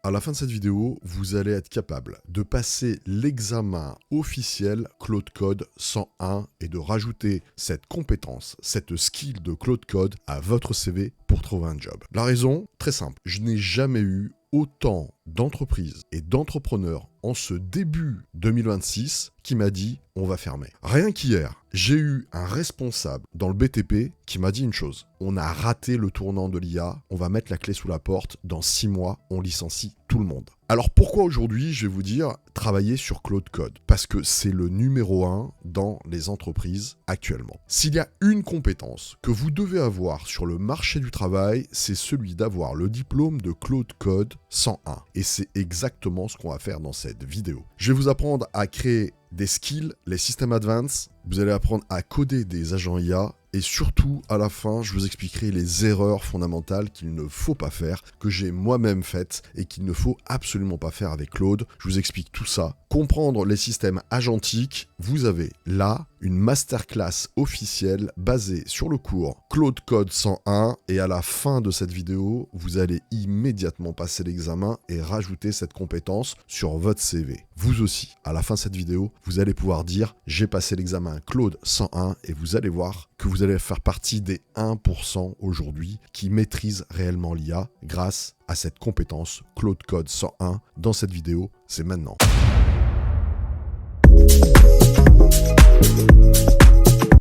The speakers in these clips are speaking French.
À la fin de cette vidéo, vous allez être capable de passer l'examen officiel Claude Code 101 et de rajouter cette compétence, cette skill de Claude Code à votre CV pour trouver un job. La raison, très simple, je n'ai jamais eu autant d'entreprises et d'entrepreneurs en ce début 2026 qui m'a dit on va fermer. Rien qu'hier, j'ai eu un responsable dans le BTP qui m'a dit une chose. On a raté le tournant de l'IA, on va mettre la clé sous la porte, dans 6 mois, on licencie tout le monde. Alors pourquoi aujourd'hui, je vais vous dire, travailler sur Claude Code? Parce que c'est le numéro 1 dans les entreprises actuellement. S'il y a une compétence que vous devez avoir sur le marché du travail, c'est celui d'avoir le diplôme de Claude Code 101. Et c'est exactement ce qu'on va faire dans cette vidéo. Je vais vous apprendre à créer des skills, les systèmes advanced, vous allez apprendre à coder des agents IA et surtout, à la fin, je vous expliquerai les erreurs fondamentales qu'il ne faut pas faire, que j'ai moi-même faites et qu'il ne faut absolument pas faire avec Claude. Je vous explique tout ça. Comprendre les systèmes agentiques, vous avez là une masterclass officielle basée sur le cours Claude Code 101 et à la fin de cette vidéo, vous allez immédiatement passer l'examen et rajouter cette compétence sur votre CV. Vous aussi, à la fin de cette vidéo, vous allez pouvoir dire « J'ai passé l'examen Claude 101 » et vous allez voir que vous allez faire partie des 1% aujourd'hui qui maîtrisent réellement l'IA grâce à cette compétence Claude Code 101. Dans cette vidéo, c'est maintenant.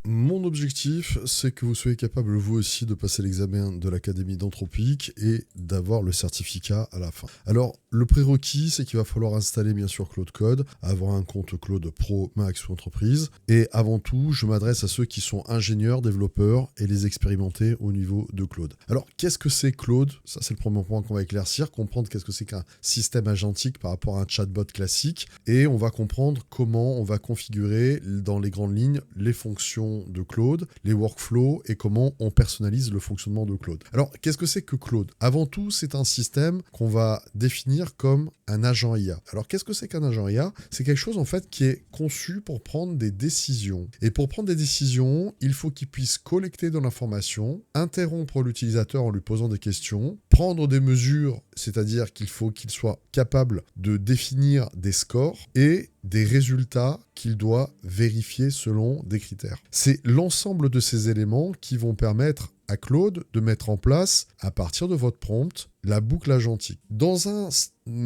Mon objectif, c'est que vous soyez capable, vous aussi, de passer l'examen de l'Académie d'Anthropique et d'avoir le certificat à la fin. Alors, le prérequis, c'est qu'il va falloir installer, bien sûr, Claude Code, avoir un compte Claude Pro Max ou Entreprise. Et avant tout, je m'adresse à ceux qui sont ingénieurs, développeurs et les expérimentés au niveau de Claude. Alors, qu'est-ce que c'est Claude? Ça, c'est le premier point qu'on va éclaircir, comprendre qu'est-ce que c'est qu'un système agentique par rapport à un chatbot classique. Et on va comprendre comment on va configurer, dans les grandes lignes, les fonctions de Claude, les workflows et comment on personnalise le fonctionnement de Claude. Alors, qu'est-ce que c'est que Claude? Avant tout, c'est un système qu'on va définir comme un agent IA. Alors, qu'est-ce que c'est qu'un agent IA? C'est quelque chose, en fait, qui est conçu pour prendre des décisions. Et pour prendre des décisions, il faut qu'il puisse collecter de l'information, interrompre l'utilisateur en lui posant des questions, prendre des mesures, c'est-à-dire qu'il faut qu'il soit capable de définir des scores et des résultats qu'il doit vérifier selon des critères. C'est l'ensemble de ces éléments qui vont permettre à Claude de mettre en place, à partir de votre prompt, la boucle agentique. Dans un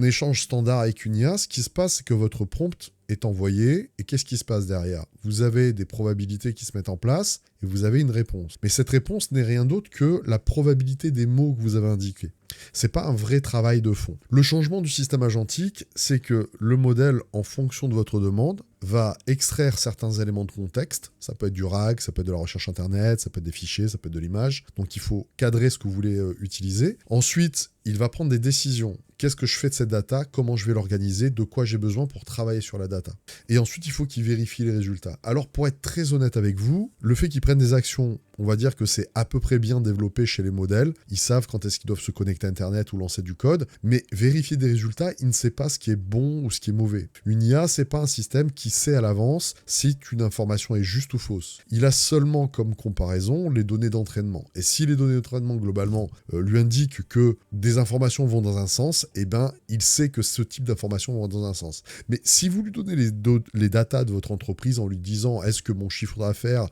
échange standard avec une IA, ce qui se passe, c'est que votre prompt est envoyé, et qu'est-ce qui se passe derrière? Vous avez des probabilités qui se mettent en place, et vous avez une réponse. Mais cette réponse n'est rien d'autre que la probabilité des mots que vous avez indiqués. C'est pas un vrai travail de fond. Le changement du système agentique, c'est que le modèle, en fonction de votre demande, va extraire certains éléments de contexte. Ça peut être du RAG, ça peut être de la recherche internet, ça peut être des fichiers, ça peut être de l'image. Donc il faut cadrer ce que vous voulez utiliser. Ensuite, il va prendre des décisions. Qu'est-ce que je fais de cette data? Comment je vais l'organiser? De quoi j'ai besoin pour travailler sur la data? Et ensuite, il faut qu'il vérifie les résultats. Alors, pour être très honnête avec vous, le fait qu'ils prennent des actions, on va dire que c'est à peu près bien développé chez les modèles. Ils savent quand est-ce qu'ils doivent se connecter à Internet ou lancer du code. Mais vérifier des résultats, il ne sait pas ce qui est bon ou ce qui est mauvais. Une IA, c'est pas un système qui sait à l'avance si une information est juste ou fausse. Il a seulement comme comparaison les données d'entraînement. Et si les données d'entraînement, globalement, lui indiquent que des informations vont dans un sens, eh ben, il sait que ce type d'informations vont dans un sens. Mais si vous lui donnez les datas de votre entreprise en lui disant est-ce que mon chiffre d'affaires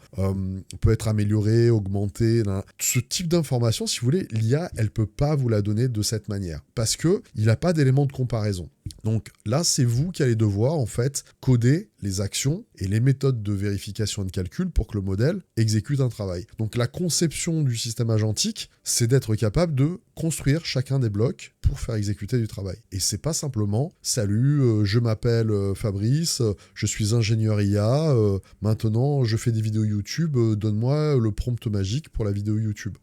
peut être amélioré, augmenté, ce type d'information, si vous voulez, l'IA, elle peut pas vous la donner de cette manière parce que il n'a pas d'élément de comparaison. Donc là, c'est vous qui allez devoir, en fait, coder les actions et les méthodes de vérification et de calcul pour que le modèle exécute un travail. Donc la conception du système agentique, c'est d'être capable de construire chacun des blocs pour faire exécuter du travail. Et c'est pas simplement « Salut, je m'appelle Fabrice, je suis ingénieur IA, maintenant je fais des vidéos YouTube, donne-moi le prompt magique pour la vidéo YouTube. »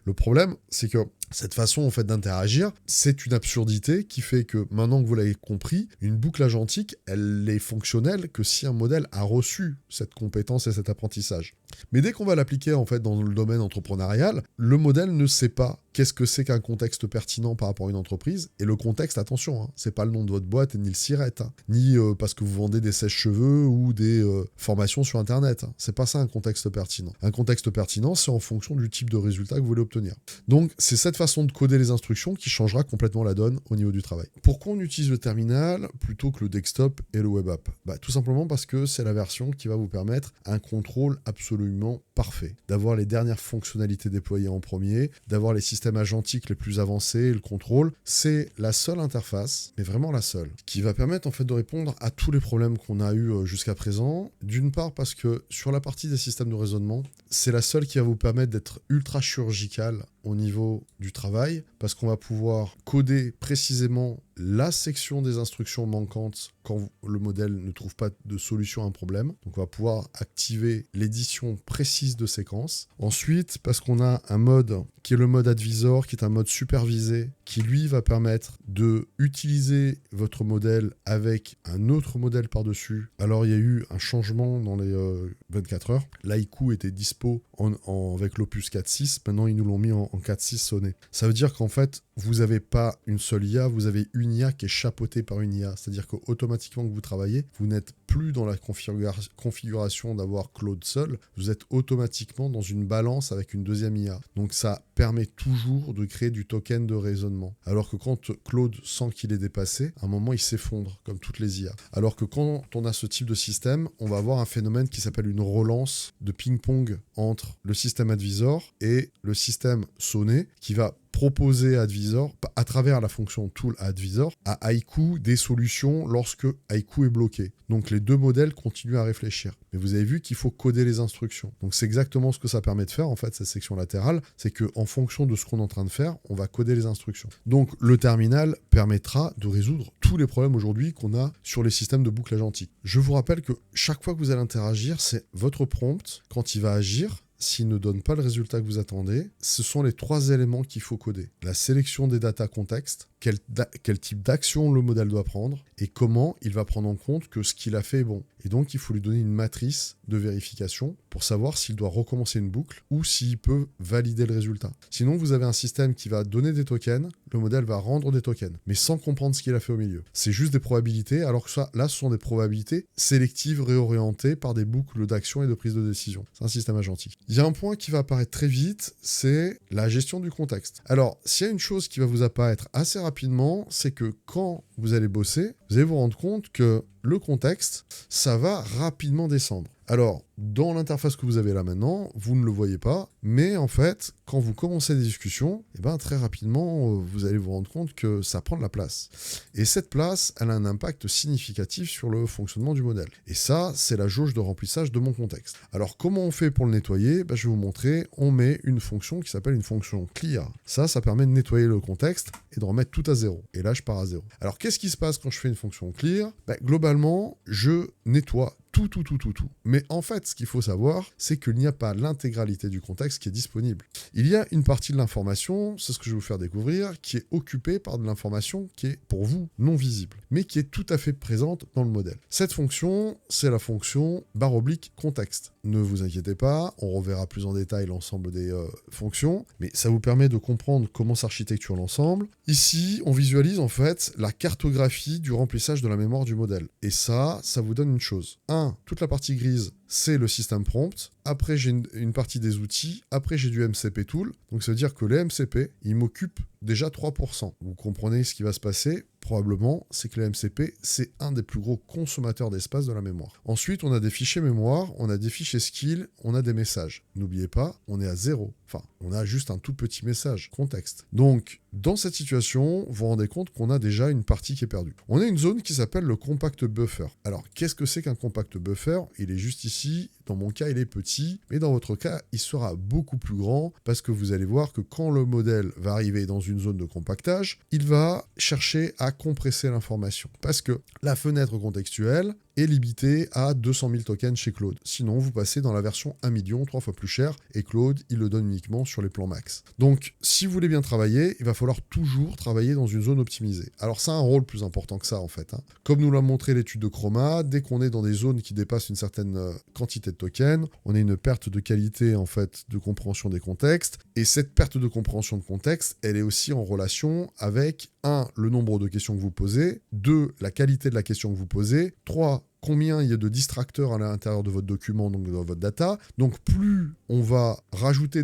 Le problème, c'est que cette façon en fait d'interagir, c'est une absurdité qui fait que maintenant que vous l'avez compris, une boucle agentique, elle est fonctionnelle que si un modèle a reçu cette compétence et cet apprentissage. Mais dès qu'on va l'appliquer en fait dans le domaine entrepreneurial, le modèle ne sait pas qu'est-ce que c'est qu'un contexte pertinent par rapport à une entreprise. Et le contexte, attention, c'est pas le nom de votre boîte et ni le siret, ni parce que vous vendez des sèche-cheveux ou des formations sur Internet. C'est pas ça un contexte pertinent. Un contexte pertinent, c'est en fonction du type de résultat que vous voulez obtenir. Donc, c'est cette façon de coder les instructions qui changera complètement la donne au niveau du travail. Pourquoi on utilise le terminal plutôt que le desktop et le web app? Tout simplement parce que c'est la version qui va vous permettre un contrôle absolument parfait, d'avoir les dernières fonctionnalités déployées en premier, d'avoir les systèmes agentiques les plus avancés, le contrôle. C'est la seule interface, mais vraiment la seule, qui va permettre en fait de répondre à tous les problèmes qu'on a eu jusqu'à présent. D'une part parce que sur la partie des systèmes de raisonnement, c'est la seule qui va vous permettre d'être ultra chirurgical au niveau du travail, parce qu'on va pouvoir coder précisément la section des instructions manquantes quand le modèle ne trouve pas de solution à un problème. Donc on va pouvoir activer l'édition précise de séquences. Ensuite, parce qu'on a un mode qui est le mode advisor, qui est un mode supervisé, qui lui va permettre de utiliser votre modèle avec un autre modèle par-dessus. Alors il y a eu un changement dans les 24 heures. L'Haiku était dispo avec l'Opus 4.6, maintenant ils nous l'ont mis en 4.6 sonné. Ça veut dire qu'en fait, vous n'avez pas une seule IA, vous avez une IA qui est chapeautée par une IA. C'est-à-dire qu'automatiquement que vous travaillez, vous n'êtes plus dans la configuration d'avoir Claude seul, vous êtes automatiquement dans une balance avec une deuxième IA. Donc ça permet toujours de créer du token de raisonnement. Alors que quand Claude sent qu'il est dépassé, à un moment il s'effondre, comme toutes les IA. Alors que quand on a ce type de système, on va avoir un phénomène qui s'appelle une relance de ping-pong entre le système advisor et le système sonné, qui va proposer à Advisor, à travers la fonction Tool Advisor, à Haiku des solutions lorsque Haiku est bloqué. Donc les deux modèles continuent à réfléchir. Mais vous avez vu qu'il faut coder les instructions. Donc c'est exactement ce que ça permet de faire, en fait, cette section latérale, c'est qu'en fonction de ce qu'on est en train de faire, on va coder les instructions. Donc le terminal permettra de résoudre tous les problèmes aujourd'hui qu'on a sur les systèmes de boucle agentique. Je vous rappelle que chaque fois que vous allez interagir, c'est votre prompt, quand il va agir, s'il ne donne pas le résultat que vous attendez, ce sont les 3 éléments qu'il faut coder. La sélection des data contexte, quel type d'action le modèle doit prendre et comment il va prendre en compte que ce qu'il a fait est bon. Et donc, il faut lui donner une matrice de vérification pour savoir s'il doit recommencer une boucle ou s'il peut valider le résultat. Sinon, vous avez un système qui va donner des tokens, le modèle va rendre des tokens, mais sans comprendre ce qu'il a fait au milieu. C'est juste des probabilités, alors que là, ce sont des probabilités sélectives réorientées par des boucles d'action et de prise de décision. C'est un système agentique. Il y a un point qui va apparaître très vite, c'est la gestion du contexte. Alors, s'il y a une chose qui va vous apparaître assez rapidement, c'est que quand vous allez bosser, vous allez vous rendre compte que le contexte, ça va rapidement descendre. Alors, dans l'interface que vous avez là maintenant, vous ne le voyez pas, mais en fait, quand vous commencez des discussions, très rapidement, vous allez vous rendre compte que ça prend de la place. Et cette place, elle a un impact significatif sur le fonctionnement du modèle. Et ça, c'est la jauge de remplissage de mon contexte. Alors, comment on fait pour le nettoyer? Je vais vous montrer, on met une fonction qui s'appelle une fonction clear. Ça permet de nettoyer le contexte et de remettre tout à zéro. Et là, je pars à zéro. Alors, qu'est-ce qui se passe quand je fais une fonction clear? Globalement, je nettoie tout. Mais en fait, ce qu'il faut savoir, c'est qu'il n'y a pas l'intégralité du contexte qui est disponible. Il y a une partie de l'information, c'est ce que je vais vous faire découvrir, qui est occupée par de l'information qui est, pour vous, non visible, mais qui est tout à fait présente dans le modèle. Cette fonction, c'est la fonction /contexte. Ne vous inquiétez pas, on reverra plus en détail l'ensemble des fonctions, mais ça vous permet de comprendre comment s'architecture l'ensemble. Ici, on visualise en fait la cartographie du remplissage de la mémoire du modèle. Et ça vous donne une chose. Toute la partie grise, c'est le système prompt. Après, j'ai une partie des outils. Après, j'ai du MCP tool. Donc, ça veut dire que les MCP, ils m'occupent déjà 3%. Vous comprenez ce qui va se passer? Probablement, c'est que les MCP, c'est un des plus gros consommateurs d'espace de la mémoire. Ensuite, on a des fichiers mémoire, on a des fichiers skill, on a des messages. N'oubliez pas, on est à 0. Enfin, on a juste un tout petit message, contexte. Donc, dans cette situation, vous vous rendez compte qu'on a déjà une partie qui est perdue. On a une zone qui s'appelle le compact buffer. Alors, qu'est-ce que c'est qu'un compact buffer? Il est juste ici. Dans mon cas, il est petit, mais dans votre cas, il sera beaucoup plus grand parce que vous allez voir que quand le modèle va arriver dans une zone de compactage, il va chercher à compresser l'information. Parce que la fenêtre contextuelle, est limité à 200 000 tokens chez Claude. Sinon, vous passez dans la version 1 million, 3 fois plus cher, et Claude, il le donne uniquement sur les plans max. Donc, si vous voulez bien travailler, il va falloir toujours travailler dans une zone optimisée. Alors, ça a un rôle plus important que ça, en fait. Comme nous l'a montré l'étude de Chroma, dès qu'on est dans des zones qui dépassent une certaine quantité de tokens, on a une perte de qualité, en fait, de compréhension des contextes. Et cette perte de compréhension de contexte, elle est aussi en relation avec 1. Le nombre de questions que vous posez, 2. La qualité de la question que vous posez, 3. Combien il y a de distracteurs à l'intérieur de votre document, donc dans votre data. Donc plus on va rajouter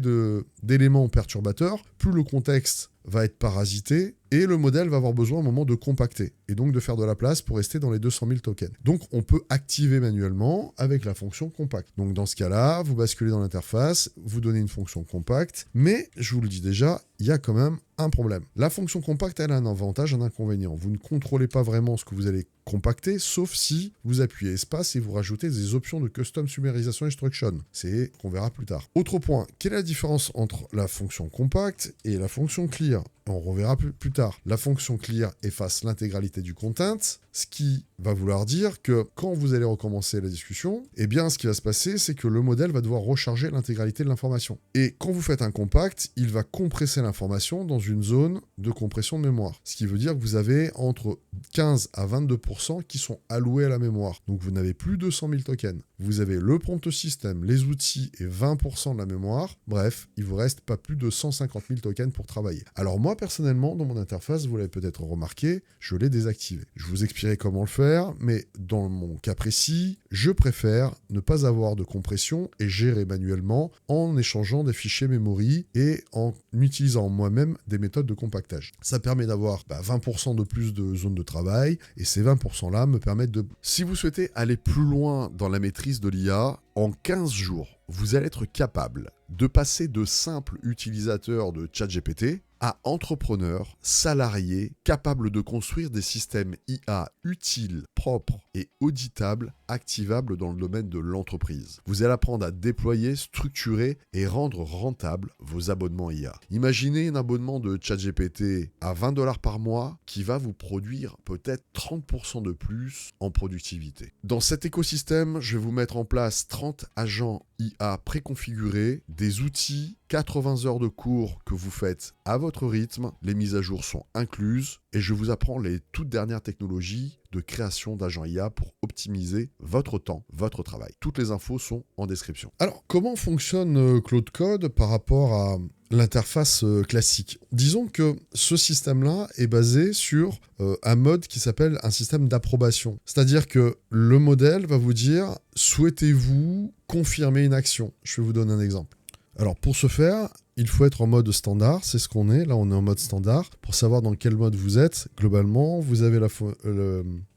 d'éléments perturbateurs, plus le contexte va être parasité et le modèle va avoir besoin à un moment de compacter et donc de faire de la place pour rester dans les 200 000 tokens. Donc on peut activer manuellement avec la fonction compact. Donc dans ce cas-là, vous basculez dans l'interface, vous donnez une fonction compact, mais je vous le dis déjà, il y a quand même un problème. La fonction compact, elle a un avantage, un inconvénient. Vous ne contrôlez pas vraiment ce que vous allez compacter, sauf si vous appuyez espace et vous rajoutez des options de custom summarization instruction. C'est qu'on verra plus tard. Autre point, quelle est la différence entre la fonction compact et la fonction clear ? On reverra plus tard. La fonction clear efface l'intégralité du content, ce qui va vouloir dire que quand vous allez recommencer la discussion, eh bien, ce qui va se passer, c'est que le modèle va devoir recharger l'intégralité de l'information. Et quand vous faites un compact, il va compresser l'information dans une zone de compression de mémoire. Ce qui veut dire que vous avez entre 15 à 22% qui sont alloués à la mémoire. Donc, vous n'avez plus 200 000 tokens. Vous avez le prompt system, les outils et 20% de la mémoire. Bref, il vous reste pas plus de 150 000 tokens pour travailler. Alors moi, personnellement, dans mon interface, vous l'avez peut-être remarqué, je l'ai désactivé. Je vous expliquerai comment le faire, mais dans mon cas précis, je préfère ne pas avoir de compression et gérer manuellement en échangeant des fichiers memory et en utilisant moi-même des méthodes de compactage. Ça permet d'avoir 20% de plus de zones de travail et ces 20%-là me permettent de... Si vous souhaitez aller plus loin dans la maîtrise de l'IA, en 15 jours, vous allez être capable de passer de simples utilisateurs de ChatGPT à entrepreneurs, salariés, capables de construire des systèmes IA utiles, propres et auditables, activables dans le domaine de l'entreprise. Vous allez apprendre à déployer, structurer et rendre rentable vos abonnements IA. Imaginez un abonnement de ChatGPT à 20$ par mois qui va vous produire peut-être 30% de plus en productivité. Dans cet écosystème, je vais vous mettre en place 30 agents IA préconfigurés, des outils, 80 heures de cours que vous faites à votre rythme, les mises à jour sont incluses et je vous apprends les toutes dernières technologies de création d'agents IA pour optimiser votre temps, votre travail. Toutes les infos sont en description. Alors, comment fonctionne Claude Code par rapport à l'interface classique? Disons que ce système-là est basé sur un mode qui s'appelle un système d'approbation. C'est-à-dire que le modèle va vous dire « Souhaitez-vous confirmer une action ?» Je vais vous donner un exemple. Alors, pour ce faire, il faut être en mode standard, c'est ce qu'on est. Là, on est en mode standard. Pour savoir dans quel mode vous êtes, globalement, vous avez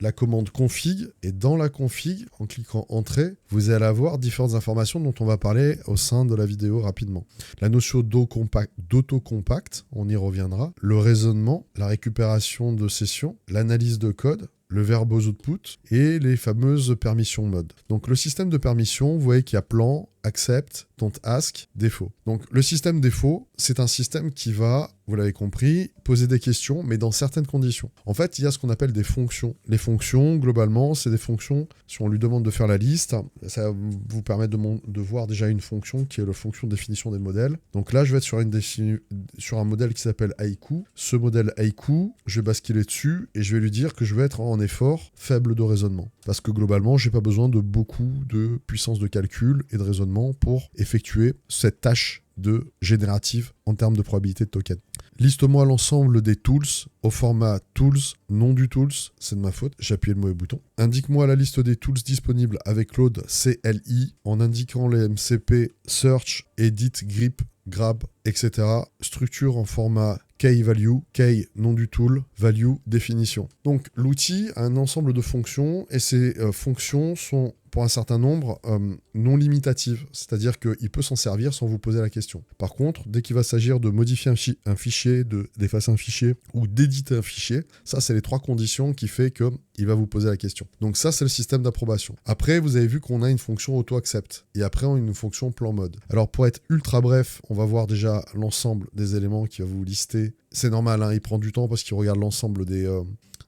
la commande config. Et dans la config, en cliquant Entrée, vous allez avoir différentes informations dont on va parler au sein de la vidéo rapidement. La notion d'auto-compact, on y reviendra. Le raisonnement, la récupération de sessions, l'analyse de code, le verbose output et les fameuses permissions mode. Donc le système de permission, vous voyez qu'il y a plan, accept, don't ask, défaut. Donc le système défaut, c'est un système qui va, vous l'avez compris, poser des questions, mais dans certaines conditions. En fait, il y a ce qu'on appelle des fonctions. Les fonctions, globalement, c'est des fonctions, si on lui demande de faire la liste, ça vous permet de voir déjà une fonction qui est la fonction de définition des modèles. Donc là, je vais être sur un modèle qui s'appelle Haiku. Ce modèle Haiku, je vais basculer dessus et je vais lui dire que je vais être en effort faible de raisonnement. Parce que globalement, je n'ai pas besoin de beaucoup de puissance de calcul et de raisonnement pour effectuer cette tâche de générative en termes de probabilité de token. Liste-moi l'ensemble des tools au format tools, nom du tools, c'est de ma faute, j'ai appuyé le mauvais bouton. Indique-moi la liste des tools disponibles avec Claude CLI en indiquant les MCP search, edit, grip, grab, etc. Structure en format key value, key nom du tool, value définition. Donc l'outil a un ensemble de fonctions et ces fonctions sont pour un certain nombre non limitatives, c'est-à-dire qu'il peut s'en servir sans vous poser la question. Par contre, dès qu'il va s'agir de modifier un fichier, d'effacer un fichier ou d'éditer un fichier, ça c'est les 3 conditions qui fait qu'il va vous poser la question. Donc ça c'est le système d'approbation. Après, vous avez vu qu'on a une fonction auto-accept et après on a une fonction plan mode. Alors pour être ultra bref, on va voir déjà l'ensemble des éléments qu'il va vous lister. C'est normal, hein, il prend du temps parce qu'il regarde l'ensemble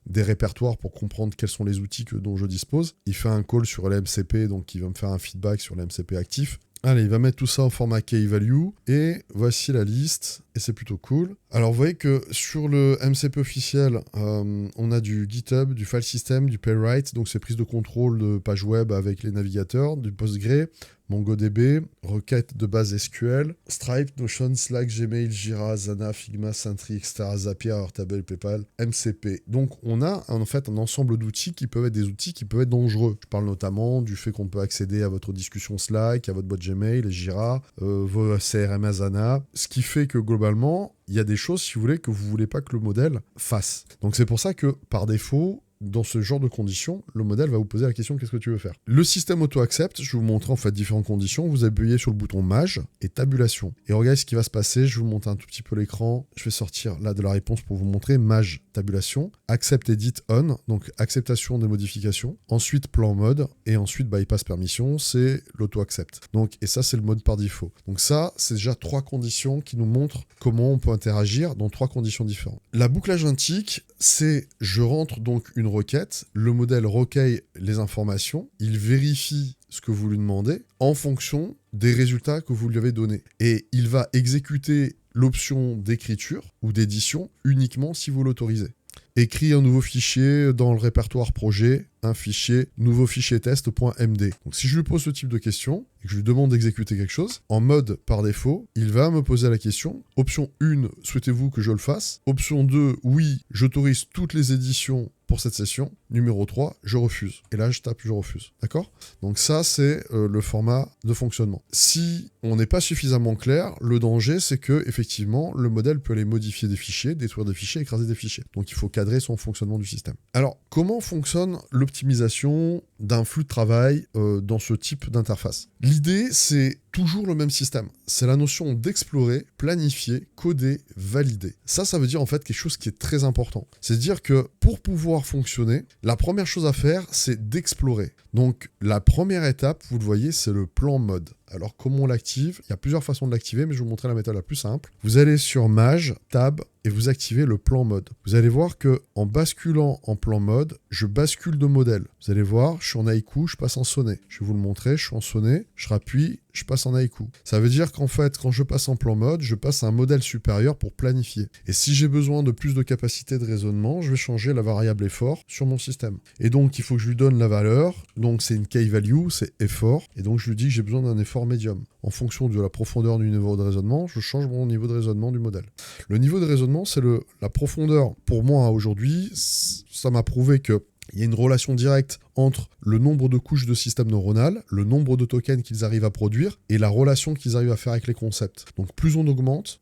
des répertoires pour comprendre quels sont les outils dont je dispose. Il fait un call sur l'MCP, donc il va me faire un feedback sur l'MCP actif. Allez, il va mettre tout ça en format key value et voici la liste et c'est plutôt cool. Alors vous voyez que sur le MCP officiel, on a du GitHub, du file system, du playwright, donc c'est prise de contrôle de page web avec les navigateurs, du Postgre, MongoDB, requête de base SQL, Stripe, Notion, Slack, Gmail, Jira, Asana, Figma, Sentry, etc., Zapier, Airtable, PayPal, MCP. Donc on a en fait un ensemble d'outils qui peuvent être des outils qui peuvent être dangereux. Je parle notamment du fait qu'on peut accéder à votre discussion Slack, à votre boîte Gmail, Jira, vos CRM Asana, ce qui fait que globalement, il y a des choses, si vous voulez, que vous ne voulez pas que le modèle fasse. Donc c'est pour ça que, par défaut, dans ce genre de conditions, le modèle va vous poser la question qu'est-ce que tu veux faire. Le système auto-accept, je vais vous montrer en fait différentes conditions. Vous appuyez sur le bouton Mage et tabulation. Et regardez ce qui va se passer. Je vais vous montrer un tout petit peu l'écran. Je vais sortir là de la réponse pour vous montrer Mage, tabulation, Accept Edit On, donc acceptation des modifications. Ensuite plan mode et ensuite bypass permission, c'est l'auto-accept. Donc et ça c'est le mode par défaut. Donc ça c'est déjà 3 conditions qui nous montrent comment on peut interagir dans 3 conditions différentes. La boucle agentique, c'est je rentre donc une requête, le modèle recueille les informations, il vérifie ce que vous lui demandez en fonction des résultats que vous lui avez donnés. Et il va exécuter l'option d'écriture ou d'édition uniquement si vous l'autorisez. Écrit un nouveau fichier dans le répertoire projet, un fichier nouveau fichier test.md. Donc si je lui pose ce type de question et que je lui demande d'exécuter quelque chose, en mode par défaut, il va me poser la question. Option 1, souhaitez-vous que je le fasse? Option 2, oui, j'autorise toutes les éditions pour cette session. Numéro 3, je refuse. Et là, je tape je refuse. D'accord? Donc ça, c'est le format de fonctionnement. Si on n'est pas suffisamment clair, le danger, c'est que effectivement, le modèle peut aller modifier des fichiers, détruire des fichiers, écraser des fichiers. Donc il faut cadrer son fonctionnement du système. Alors, comment fonctionne l'optimisation d'un flux de travail dans ce type d'interface? L'idée, c'est toujours le même système. C'est la notion d'explorer, planifier, coder, valider. Ça veut dire en fait quelque chose qui est très important. C'est-à-dire que pour pouvoir fonctionner, la première chose à faire, c'est d'explorer. Donc la première étape, vous le voyez, c'est le plan mode. Alors comment on l'active? Il y a plusieurs façons de l'activer, mais je vais vous montrer la méthode la plus simple. Vous allez sur Mage, Tab, et vous activez le plan mode. Vous allez voir que en basculant en plan mode, je bascule de modèle. Vous allez voir, je suis en haïku, je passe en sonnet. Je vais vous le montrer, je suis en sonnet, je rappuie, je passe en haïku. Ça veut dire qu'en fait, quand je passe en plan mode, je passe à un modèle supérieur pour planifier. Et si j'ai besoin de plus de capacité de raisonnement, je vais changer la variable effort sur mon système. Et donc, il faut que je lui donne la valeur. Donc, c'est une key value, c'est effort. Et donc, je lui dis que j'ai besoin d'un effort médium. En fonction de la profondeur du niveau de raisonnement, je change mon niveau de raisonnement du modèle. Le niveau de raisonnement, c'est la profondeur. Pour moi, aujourd'hui, ça m'a prouvé que il y a une relation directe entre le nombre de couches de système neuronal, le nombre de tokens qu'ils arrivent à produire et la relation qu'ils arrivent à faire avec les concepts. Donc plus on augmente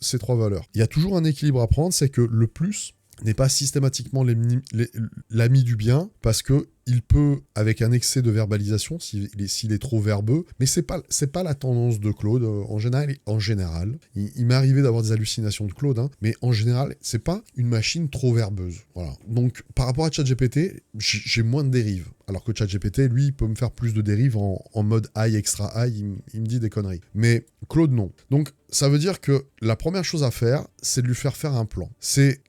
ces 3 valeurs. Il y a toujours un équilibre à prendre, c'est que le plus n'est pas systématiquement l'ami du bien, parce que il peut, avec un excès de verbalisation, s'il est trop verbeux, mais c'est pas la tendance de Claude. En général, il m'est arrivé d'avoir des hallucinations de Claude, hein, mais en général, c'est pas une machine trop verbeuse. Voilà. Donc, par rapport à ChatGPT, j'ai moins de dérives. Alors que ChatGPT, lui, il peut me faire plus de dérives en mode high, extra high, il me dit des conneries. Mais Claude, non. Donc, ça veut dire que la première chose à faire, c'est de lui faire un plan.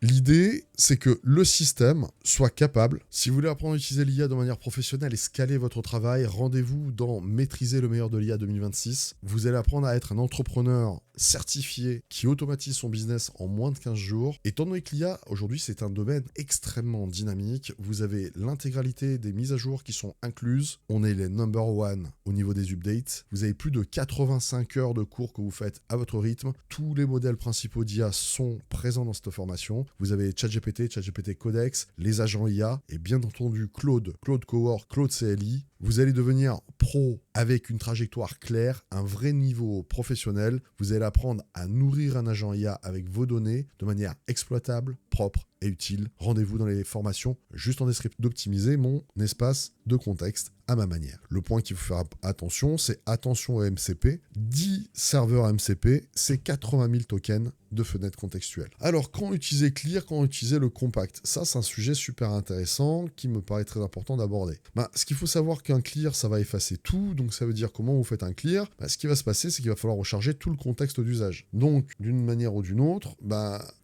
L'idée, c'est que le système soit capable, si vous voulez apprendre à utiliser l'IA de manière professionnelle et scaler votre travail, rendez-vous dans Maîtriser le meilleur de l'IA 2026. Vous allez apprendre à être un entrepreneur certifié qui automatise son business en moins de 15 jours. Étant donné que l'IA, aujourd'hui, c'est un domaine extrêmement dynamique. Vous avez l'intégralité des mises à jour qui sont incluses. On est les number one au niveau des updates. Vous avez plus de 85 heures de cours que vous faites à votre rythme. Tous les modèles principaux d'IA sont présents dans cette formation. Vous avez ChatGPT, ChatGPT Codex, les agents IA et bien entendu Claude Cowork, Claude CLI. Vous allez devenir pro avec une trajectoire claire, un vrai niveau professionnel. Vous allez apprendre à nourrir un agent IA avec vos données de manière exploitable, propre et utile. Rendez-vous dans les formations juste en description d'optimiser mon espace de contexte à ma manière. Le point qu'il faut faire attention, c'est attention au MCP. 10 serveurs MCP, c'est 80 000 tokens de fenêtres contextuelles. Alors, quand utiliser Clear, quand utiliser le compact? Ça, c'est un sujet super intéressant qui me paraît très important d'aborder. Ce qu'il faut savoir qu'un Clear, ça va effacer tout. Donc, ça veut dire comment vous faites un Clear? Ce qui va se passer, c'est qu'il va falloir recharger tout le contexte d'usage. Donc, d'une manière ou d'une autre,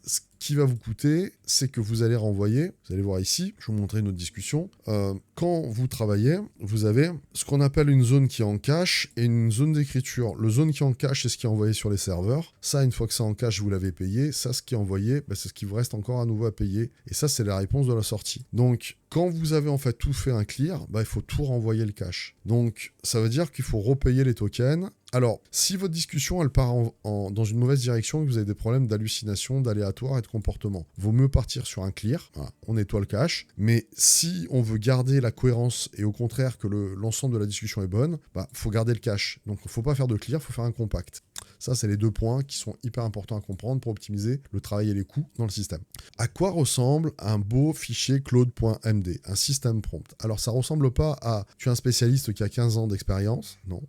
ce qui va vous coûter, c'est que vous allez renvoyer, vous allez voir ici, je vais vous montrer une autre discussion, quand vous travaillez, vous avez ce qu'on appelle une zone qui est en cache et une zone d'écriture. Le zone qui est en cache, c'est ce qui est envoyé sur les serveurs. Ça, une fois que c'est en cache, vous l'avez payé. Ça, ce qui est envoyé, c'est ce qui vous reste encore à nouveau à payer. Et ça, c'est la réponse de la sortie. Donc, quand vous avez en fait tout fait un clear, il faut tout renvoyer le cache. Donc, ça veut dire qu'il faut repayer les tokens. Alors, si votre discussion elle part dans une mauvaise direction et que vous avez des problèmes d'hallucination, d'aléatoire et de comportement, vaut mieux partir sur un clear. Voilà, on nettoie le cache. Mais si on veut garder la cohérence et au contraire que l'ensemble de la discussion est bonne, faut garder le cache. Donc, il ne faut pas faire de clear, il faut faire un compact. Ça, c'est les 2 points qui sont hyper importants à comprendre pour optimiser le travail et les coûts dans le système. À quoi ressemble un beau fichier Claude.md, un système prompt? Alors, ça ressemble pas à « tu es un spécialiste qui a 15 ans d'expérience ». Non,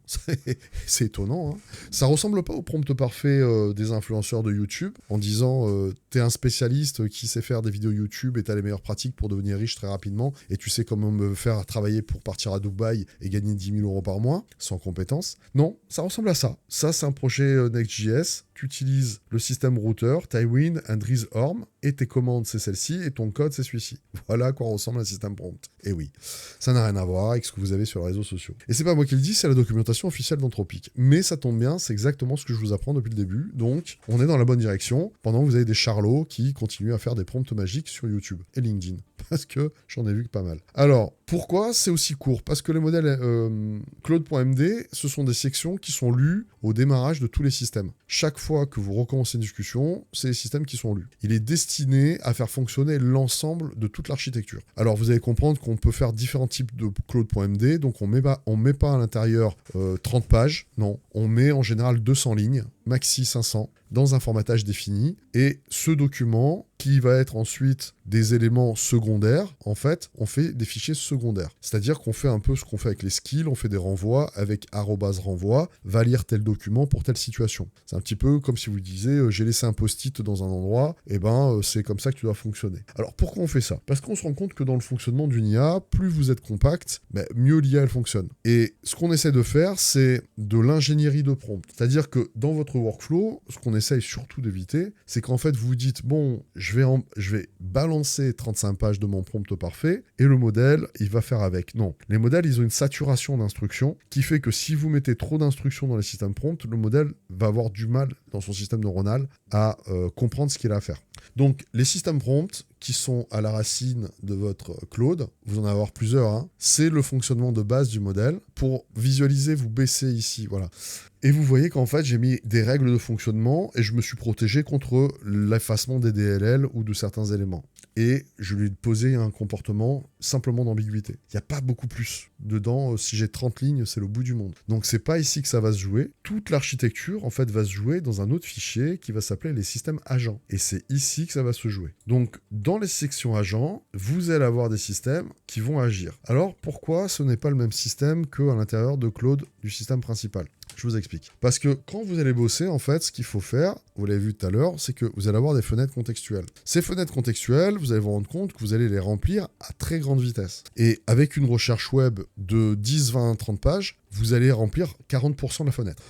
c'est étonnant. Hein. Ça ressemble pas au prompt parfait des influenceurs de YouTube en disant « tu es un spécialiste qui sait faire des vidéos YouTube et tu as les meilleures pratiques pour devenir riche très rapidement et tu sais comment me faire travailler pour partir à Dubaï et gagner 10 000 € par mois sans compétences ». Non, ça ressemble à ça. Ça, c'est un projet Next.js, tu utilises le système router, Tailwind, and Orm, et tes commandes, c'est celle-ci, et ton code, c'est celui-ci. Voilà à quoi ressemble un système prompt. Et oui, ça n'a rien à voir avec ce que vous avez sur les réseaux sociaux. Et c'est pas moi qui le dis, c'est la documentation officielle d'Anthropic. Mais ça tombe bien, c'est exactement ce que je vous apprends depuis le début, donc on est dans la bonne direction, pendant que vous avez des charlots qui continuent à faire des prompts magiques sur YouTube et LinkedIn. Parce que j'en ai vu que pas mal. Alors, pourquoi c'est aussi court? Parce que les modèles Claude.md, ce sont des sections qui sont lues au démarrage de tous les systèmes. Chaque fois que vous recommencez une discussion, c'est les systèmes qui sont lus. Il est destiné à faire fonctionner l'ensemble de toute l'architecture. Alors, vous allez comprendre qu'on peut faire différents types de Claude.md, donc on met pas à l'intérieur 30 pages, non. On met en général 200 lignes, maxi 500, dans un formatage défini. Et ce document, qui va être ensuite des éléments secondaires, en fait, on fait des fichiers secondaires. C'est-à-dire qu'on fait un peu ce qu'on fait avec les skills, on fait des renvois avec @renvoi, va lire tel document pour telle situation. C'est un petit peu comme si vous disiez, j'ai laissé un post-it dans un endroit, et c'est comme ça que tu dois fonctionner. Alors pourquoi on fait ça? Parce qu'on se rend compte que dans le fonctionnement d'une IA, plus vous êtes compact, mieux l'IA elle fonctionne. Et ce qu'on essaie de faire, c'est de l'ingénierie de prompt. C'est-à-dire que dans votre workflow, ce qu'on essaye surtout d'éviter, c'est qu'en fait vous dites, bon, je vais balancer 35 pages de mon prompt parfait et le modèle, il va faire avec. Non. Les modèles, ils ont une saturation d'instructions qui fait que si vous mettez trop d'instructions dans les systèmes prompt, le modèle va avoir du mal dans son système neuronal à comprendre ce qu'il a à faire. Donc, les systèmes prompt qui sont à la racine de votre Claude, vous en avez plusieurs, hein, c'est le fonctionnement de base du modèle. Pour visualiser, vous baissez ici, voilà. Et vous voyez qu'en fait, j'ai mis des règles de fonctionnement et je me suis protégé contre l'effacement des DLL ou de certains éléments. Et je lui ai posé un comportement simplement d'ambiguïté. Il n'y a pas beaucoup plus. Dedans, si j'ai 30 lignes, c'est le bout du monde. Donc, c'est pas ici que ça va se jouer. Toute l'architecture, en fait, va se jouer dans un autre fichier qui va s'appeler les systèmes agents. Et c'est ici que ça va se jouer. Donc, dans les sections agents, vous allez avoir des systèmes qui vont agir. Alors, pourquoi ce n'est pas le même système qu'à l'intérieur de Claude du système principal ? Je vous explique. Parce que quand vous allez bosser, en fait, ce qu'il faut faire, vous l'avez vu tout à l'heure, c'est que vous allez avoir des fenêtres contextuelles. Ces fenêtres contextuelles, vous allez vous rendre compte que vous allez les remplir à très grande vitesse. Et avec une recherche web de 10, 20, 30 pages, vous allez remplir 40% de la fenêtre.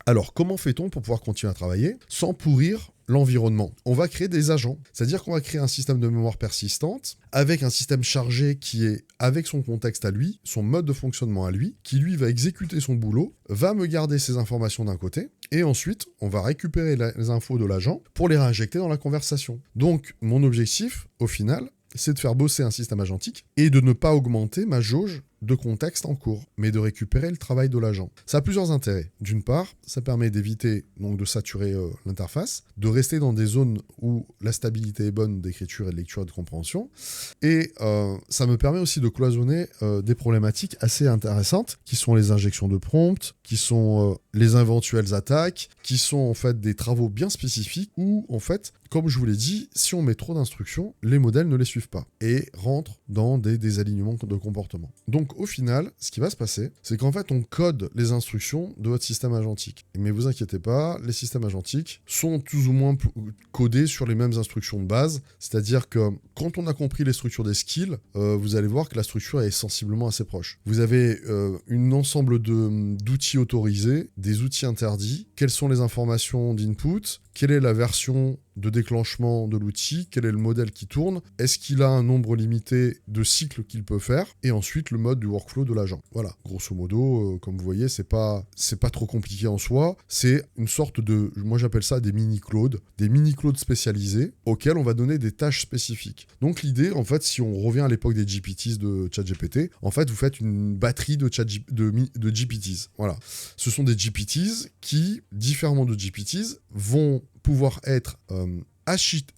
Alors, comment fait-on pour pouvoir continuer à travailler sans pourrir l'environnement? On va créer des agents, c'est-à-dire qu'on va créer un système de mémoire persistante avec un système chargé qui est avec son contexte à lui, son mode de fonctionnement à lui, qui lui va exécuter son boulot, va me garder ses informations d'un côté, et ensuite on va récupérer les infos de l'agent pour les réinjecter dans la conversation. Donc mon objectif, au final, c'est de faire bosser un système agentique et de ne pas augmenter ma jauge de contexte en cours, mais de récupérer le travail de l'agent. Ça a plusieurs intérêts. D'une part, ça permet d'éviter donc de saturer l'interface, de rester dans des zones où la stabilité est bonne d'écriture et de lecture et de compréhension, et ça me permet aussi de cloisonner des problématiques assez intéressantes, qui sont les injections de prompts, qui sont les éventuelles attaques, qui sont en fait des travaux bien spécifiques où, en fait, comme je vous l'ai dit, si on met trop d'instructions, les modèles ne les suivent pas et rentrent dans des désalignements de comportement. Donc, au final, ce qui va se passer, c'est qu'en fait, on code les instructions de votre système agentique. Mais vous inquiétez pas, les systèmes agentiques sont plus ou moins codés sur les mêmes instructions de base. C'est-à-dire que quand on a compris les structures des skills, vous allez voir que la structure est sensiblement assez proche. Vous avez un ensemble d'outils autorisés, des outils interdits, quelles sont les informations d'input, quelle est la version de déclenchement de l'outil, quel est le modèle qui tourne, est-ce qu'il a un nombre limité de cycles qu'il peut faire, et ensuite le mode du workflow de l'agent. Voilà, grosso modo, comme vous voyez, c'est pas trop compliqué en soi, c'est une sorte de, moi j'appelle ça des mini-clouds spécialisés auxquels on va donner des tâches spécifiques. Donc l'idée, en fait, si on revient à l'époque des GPTs de ChatGPT, en fait, vous faites une batterie de GPTs. Voilà. Ce sont des GPTs qui, différemment de GPTs, vont pouvoir être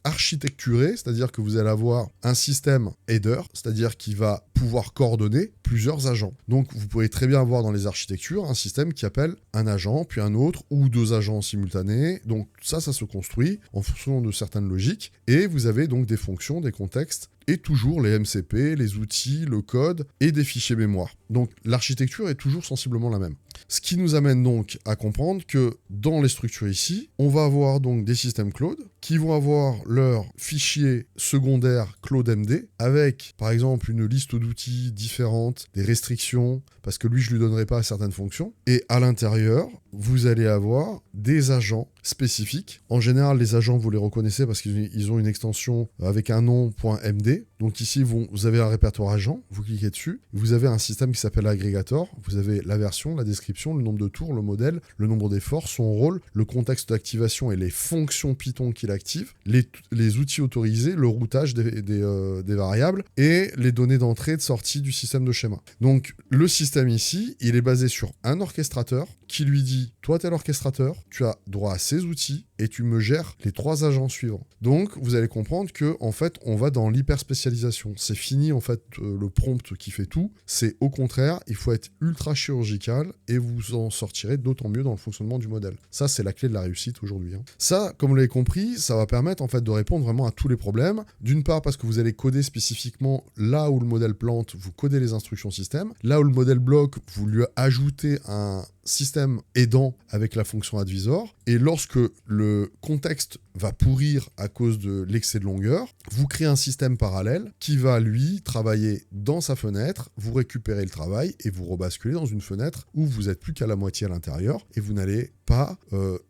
architecturé, c'est-à-dire que vous allez avoir un système header, c'est-à-dire qui va pouvoir coordonner plusieurs agents. Donc vous pouvez très bien avoir dans les architectures un système qui appelle un agent, puis un autre, ou deux agents simultanés. Donc ça se construit en fonction de certaines logiques, et vous avez donc des fonctions, des contextes, et toujours les MCP, les outils, le code et des fichiers mémoire. Donc l'architecture est toujours sensiblement la même. Ce qui nous amène donc à comprendre que dans les structures ici, on va avoir donc des systèmes cloud qui vont avoir leurs fichiers secondaires CloudMD avec par exemple une liste d'outils différentes, des restrictions, parce que lui je lui donnerai pas certaines fonctions. Et à l'intérieur, vous allez avoir des agents spécifiques. En général, les agents, vous les reconnaissez parce qu'ils ont une extension avec un nom .md. Donc ici, vous avez un répertoire agent, vous cliquez dessus. Vous avez un système qui s'appelle Aggregator. Vous avez la version, la description, le nombre de tours, le modèle, le nombre d'efforts, son rôle, le contexte d'activation et les fonctions Python qu'il active, les outils autorisés, le routage des variables et les données d'entrée et de sortie du système de schéma. Donc le système ici, il est basé sur un orchestrateur qui lui dit « Toi, t'es l'orchestrateur, tu as droit à ces outils et tu me gères les 3 agents suivants. » Donc, vous allez comprendre que en fait, on va dans l'hyperspécialisation. C'est fini, en fait, le prompt qui fait tout. C'est au contraire, il faut être ultra chirurgical et vous en sortirez d'autant mieux dans le fonctionnement du modèle. Ça, c'est la clé de la réussite aujourd'hui. Ça, comme vous l'avez compris, ça va permettre en fait de répondre vraiment à tous les problèmes. D'une part, parce que vous allez coder spécifiquement là où le modèle plante, vous codez les instructions système. Là où le modèle bloque, vous lui ajoutez un système aidant avec la fonction advisor. Et lorsque le contexte va pourrir à cause de l'excès de longueur, vous créez un système parallèle qui va, lui, travailler dans sa fenêtre, vous récupérez le travail et vous rebasculez dans une fenêtre où vous n'êtes plus qu'à la moitié à l'intérieur et vous n'allez pas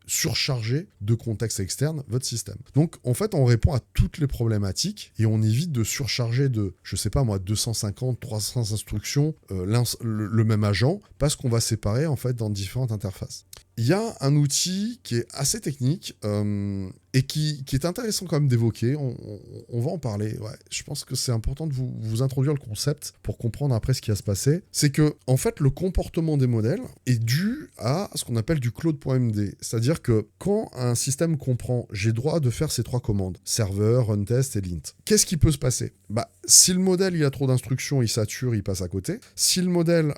surcharger de contexte externe votre système. Donc, en fait, on répond à toutes les problématiques et on évite de surcharger de, je sais pas moi, 250, 300 instructions le même agent parce qu'on va séparer, en fait, dans différentes interfaces. Il y a un outil qui est assez technique et qui est intéressant quand même d'évoquer. On va en parler. Ouais. Je pense que c'est important de vous introduire le concept pour comprendre après ce qui va se passer. C'est que, en fait, le comportement des modèles est dû à ce qu'on appelle du cloud.md. C'est-à-dire que quand un système comprend j'ai droit de faire ces 3 commandes, serveur, runtest et lint, qu'est-ce qui peut se passer ? Si le modèle il a trop d'instructions, il sature, il passe à côté. Si le modèle,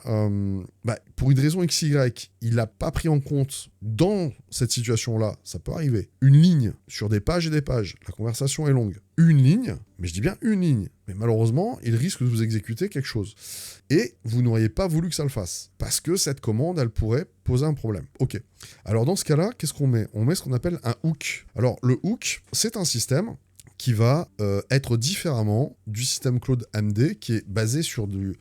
pour une raison XY, il n'a pas pris en compte dans cette situation-là, ça peut arriver, une ligne sur des pages et des pages, la conversation est longue. Une ligne, mais je dis bien une ligne, mais malheureusement, il risque de vous exécuter quelque chose. Et vous n'auriez pas voulu que ça le fasse, parce que cette commande, elle pourrait poser un problème. Ok. Alors dans ce cas-là, qu'est-ce qu'on met ? On met ce qu'on appelle un hook. Alors le hook, c'est un système qui va être différemment du système CloudMD qui est basé sur de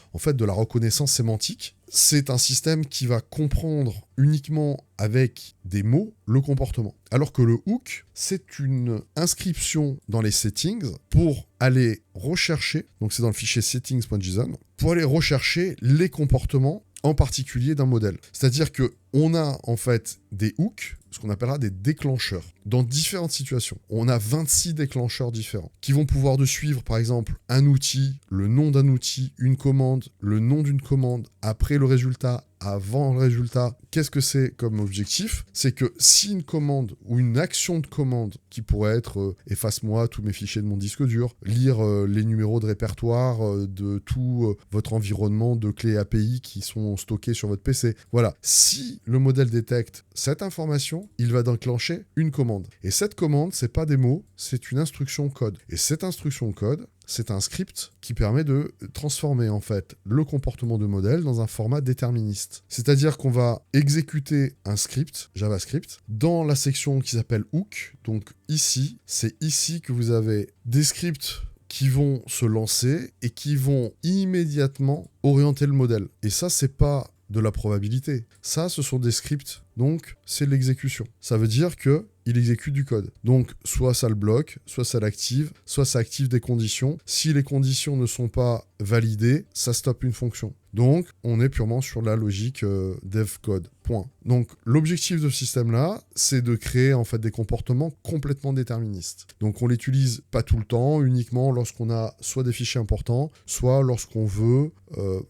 la reconnaissance sémantique. C'est un système qui va comprendre uniquement avec des mots le comportement. Alors que le hook, c'est une inscription dans les settings pour aller rechercher, donc c'est dans le fichier settings.json, pour aller rechercher les comportements en particulier d'un modèle. C'est-à-dire qu'on a en fait des hooks, ce qu'on appellera des déclencheurs, dans différentes situations. On a 26 déclencheurs différents qui vont pouvoir de suivre, par exemple, un outil, le nom d'un outil, une commande, le nom d'une commande, après le résultat, avant le résultat. Qu'est-ce que c'est comme objectif ? C'est que si une commande ou une action de commande qui pourrait être efface-moi tous mes fichiers de mon disque dur, lire les numéros de répertoire de tout votre environnement de clés API qui sont stockées sur votre PC. Voilà. Si le modèle détecte cette information, il va déclencher une commande. Et cette commande, c'est pas des mots, c'est une instruction code. Et cette instruction code, c'est un script qui permet de transformer en fait le comportement de modèle dans un format déterministe. C'est-à-dire qu'on va exécuter un script, JavaScript, dans la section qui s'appelle hook. Donc ici, c'est ici que vous avez des scripts qui vont se lancer et qui vont immédiatement orienter le modèle. Et ça, c'est pas de la probabilité. Ça, ce sont des scripts Donc, c'est l'exécution. Ça veut dire que il exécute du code. Donc, soit ça le bloque, soit ça l'active, soit ça active des conditions. Si les conditions ne sont pas validées, ça stoppe une fonction. Donc, on est purement sur la logique dev code. Point. Donc, l'objectif de ce système-là, c'est de créer en fait des comportements complètement déterministes. Donc, on l'utilise pas tout le temps, uniquement lorsqu'on a soit des fichiers importants, soit lorsqu'on veut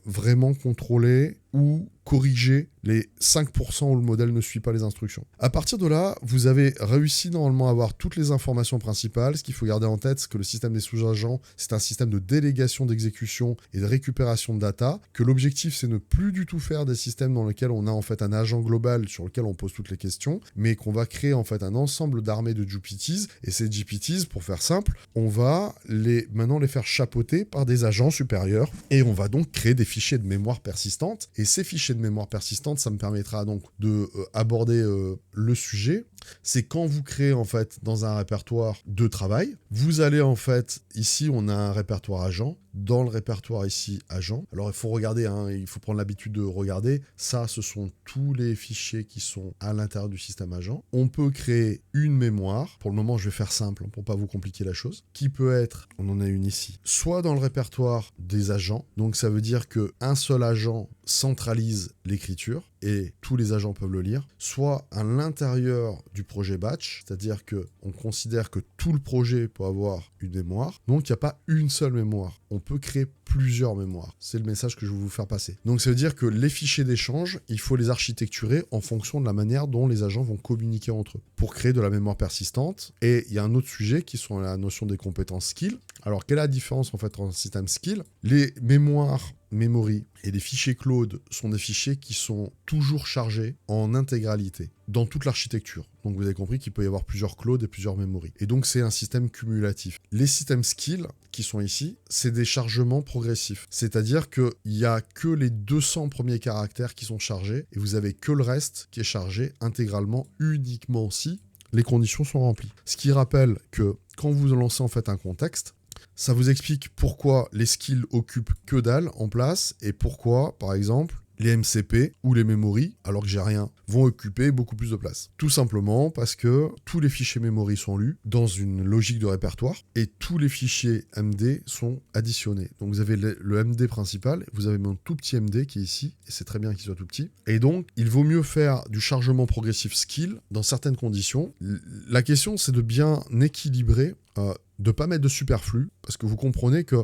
vraiment contrôler ou corriger les 5% où le modèle ne suit pas les instructions. À partir de là, vous avez réussi normalement à avoir toutes les informations principales. Ce qu'il faut garder en tête, c'est que le système des sous-agents, c'est un système de délégation d'exécution et de récupération de data, que l'objectif, c'est ne plus du tout faire des systèmes dans lesquels on a en fait un agent global sur lequel on pose toutes les questions, mais qu'on va créer en fait un ensemble d'armées de GPTs, et ces GPTs, pour faire simple, on va maintenant les faire chapeauter par des agents supérieurs, et on va donc créer des fichiers de mémoire persistantes, et ces fichiers de mémoire persistante, ça me permettra donc de aborder le sujet. C'est quand vous créez en fait dans un répertoire de travail, vous allez en fait, ici on a un répertoire agent, dans le répertoire ici agent, alors il faut regarder, hein, il faut prendre l'habitude de regarder, ça ce sont tous les fichiers qui sont à l'intérieur du système agent. On peut créer une mémoire, pour le moment je vais faire simple pour pas vous compliquer la chose, qui peut être, on en a une ici, soit dans le répertoire des agents, donc ça veut dire qu'un seul agent centralise l'écriture et tous les agents peuvent le lire, soit à l'intérieur du projet batch, c'est-à-dire qu'on considère que tout le projet peut avoir une mémoire, donc il n'y a pas une seule mémoire, on peut créer plusieurs mémoires. C'est le message que je veux vous faire passer. Donc ça veut dire que les fichiers d'échange, il faut les architecturer en fonction de la manière dont les agents vont communiquer entre eux pour créer de la mémoire persistante. Et il y a un autre sujet qui sont la notion des compétences skill. Alors quelle est la différence en fait entre un système skill? Les mémoires memory et les fichiers cloud sont des fichiers qui sont toujours chargés en intégralité dans toute l'architecture. Donc vous avez compris qu'il peut y avoir plusieurs clouds et plusieurs memory. Et donc c'est un système cumulatif. Les systèmes skill qui sont ici, c'est des chargements progressifs. C'est-à-dire qu'il n'y a que les 200 premiers caractères qui sont chargés et vous avez que le reste qui est chargé intégralement uniquement si les conditions sont remplies. Ce qui rappelle que quand vous lancez en fait un contexte, ça vous explique pourquoi les skills occupent que dalle en place et pourquoi, par exemple, les MCP ou les memory, alors que j'ai rien, vont occuper beaucoup plus de place. Tout simplement parce que tous les fichiers memory sont lus dans une logique de répertoire et tous les fichiers MD sont additionnés. Donc vous avez le MD principal, vous avez mon tout petit MD qui est ici, et c'est très bien qu'il soit tout petit. Et donc, il vaut mieux faire du chargement progressif skill dans certaines conditions. La question, c'est de bien équilibrer de ne pas mettre de superflu, parce que vous comprenez que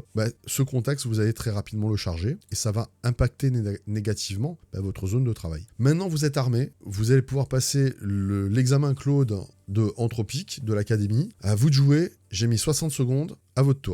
ce contexte, vous allez très rapidement le charger, et ça va impacter négativement votre zone de travail. Maintenant, vous êtes armé, vous allez pouvoir passer l'examen Claude de Anthropic, de l'académie. À vous de jouer, j'ai mis 60 secondes, à votre tour.